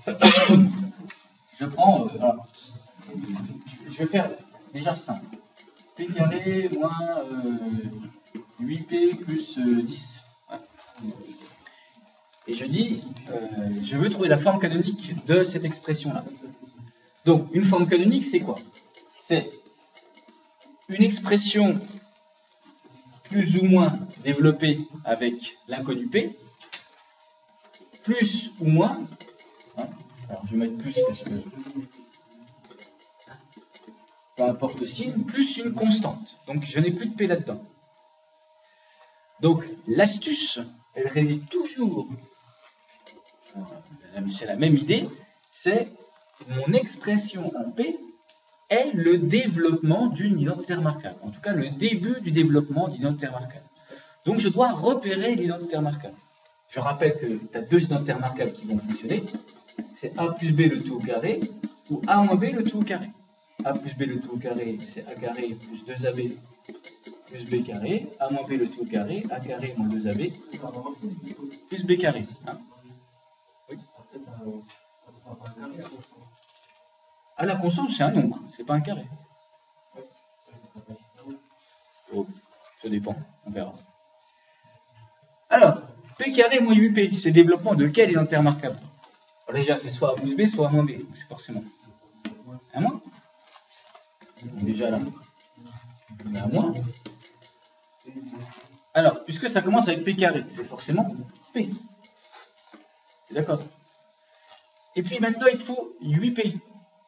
je prends, alors, je vais faire déjà simple. P carré moins 8P plus 10. Ouais. Et je dis, je veux trouver la forme canonique de cette expression-là. Donc, une forme canonique, c'est quoi? C'est une expression plus ou moins développée avec l'inconnu P, plus ou moins, hein, alors je vais mettre plus parce que peu importe le signe, plus une constante. Donc je n'ai plus de P là-dedans. Donc l'astuce, elle réside toujours, c'est la même idée, c'est mon expression en P est le développement d'une identité remarquable. En tout cas, le début du développement d'identité remarquable. Donc je dois repérer l'identité remarquable. Je rappelle que tu as deux identités remarquables qui vont fonctionner. C'est A plus B le tout au carré ou A moins B le tout au carré. A plus B le tout au carré, c'est A carré plus 2AB plus B carré. A moins B le tout au carré, A carré moins 2AB plus B carré. Hein? Oui. Ah, la constante, c'est un nombre, c'est pas un carré. Oh, ça dépend, on verra. Alors, P carré moins 8P, c'est le développement de quelle identité remarquable? Alors déjà, c'est soit A plus B, soit A moins B, c'est forcément un moins. Déjà là, on est à moins. Alors, puisque ça commence avec P carré, c'est forcément P. D'accord? Et puis maintenant, il te faut 8P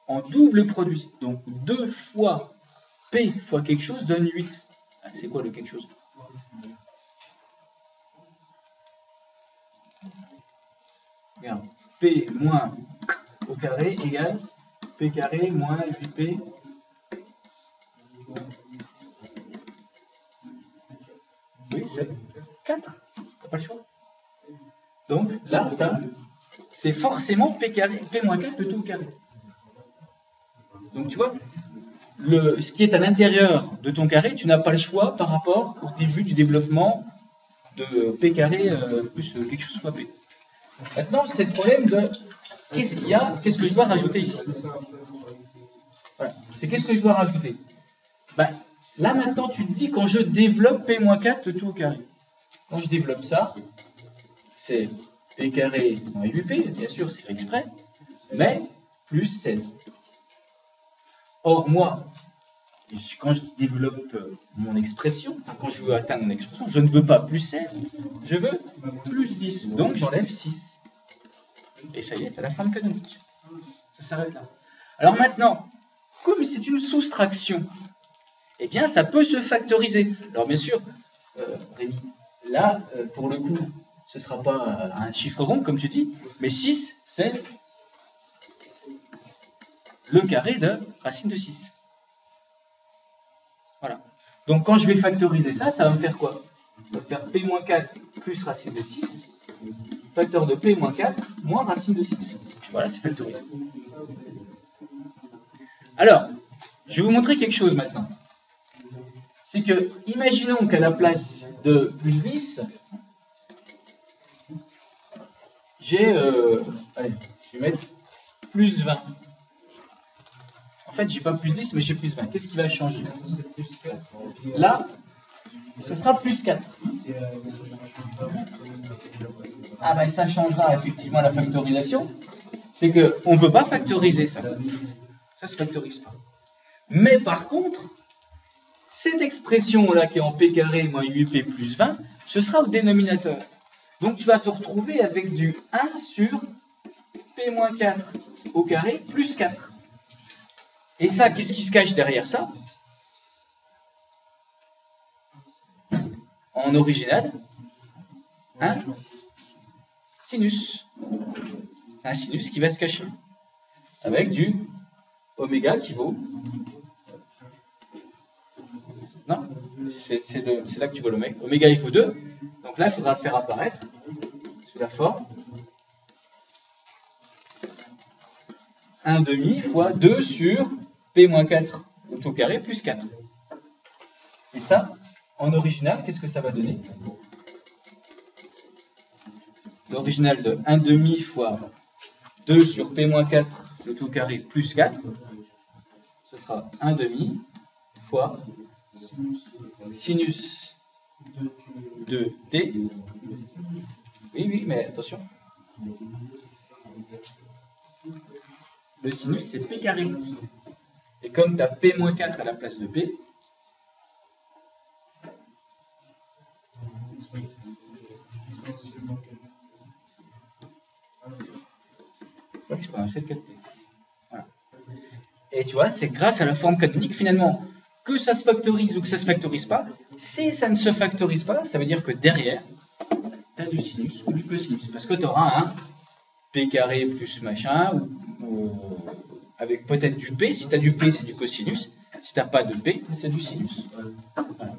en double produit. Donc 2 fois P fois quelque chose donne 8. C'est quoi le quelque chose? Regarde, P moins au carré égale P carré moins 8P. Oui, c'est 4. T'as pas le choix. Donc là, c'est forcément P carré, P moins 4 le tout au carré. Donc tu vois, ce qui est à l'intérieur de ton carré, tu n'as pas le choix par rapport au début du développement de P carré plus quelque chose fois P. Maintenant, c'est le problème de qu'est-ce qu'il y a, qu'est-ce que je dois rajouter ici. Voilà. C'est qu'est-ce que je dois rajouter. Ben, là maintenant, tu te dis quand je développe P-4 le tout au carré. Quand je développe ça, c'est P carré moins 8P, bien sûr, c'est fait exprès, mais plus 16. Or, moi, quand je développe mon expression, quand je veux atteindre mon expression, je ne veux pas plus 16, je veux plus 10. Donc, j'enlève 6. Et ça y est, tu as la forme canonique. Ça s'arrête là. Alors maintenant, comme c'est une soustraction, eh bien, ça peut se factoriser. Alors, bien sûr, Rémi, là, pour le coup, ce ne sera pas un chiffre rond, comme tu dis, mais 6, c'est le carré de racine de 6. Voilà. Donc, quand je vais factoriser ça, ça va me faire quoi? Ça va me faire P-4 plus racine de 6, facteur de P-4 moins racine de 6. Voilà, c'est factorisé. Alors, je vais vous montrer quelque chose maintenant. C'est que, imaginons qu'à la place de plus 10, j'ai, allez, je vais mettre plus 20. En fait, j'ai pas plus 10, mais j'ai plus 20. Qu'est-ce qui va changer? Là, ce sera plus 4. Ah ben, ça changera effectivement la factorisation. C'est qu'on ne peut pas factoriser ça. Ça se factorise pas. Mais par contre, cette expression-là qui est en P carré moins 8P plus 20, ce sera au dénominateur. Donc tu vas te retrouver avec du 1 sur P moins 4 au carré plus 4. Et ça, qu'est-ce qui se cache derrière ça? En original, un sinus. Un sinus qui va se cacher. Avec du oméga qui vaut... Non, c'est là que tu vois l'oméga. Oméga, il faut 2. Donc là, il faudra le faire apparaître sous la forme 1/2 fois 2 sur P-4 au tout carré plus 4. Et ça, en original, qu'est-ce que ça va donner? L'original de 1/2 fois 2 sur P-4, le tout carré, plus 4, ce sera 1/2 fois sinus de t. Oui, mais attention. Le sinus, c'est P carré. Et comme tu as P-4 à la place de P, voilà. Et tu vois, c'est grâce à la forme canonique, finalement, que ça se factorise ou que ça se factorise pas. Si ça ne se factorise pas, ça veut dire que derrière, tu as du sinus ou du cosinus. Parce que tu auras un P carré plus machin, ou avec peut-être du P. Si tu as du P, c'est du cosinus. Si tu n'as pas de P, c'est du sinus. Voilà.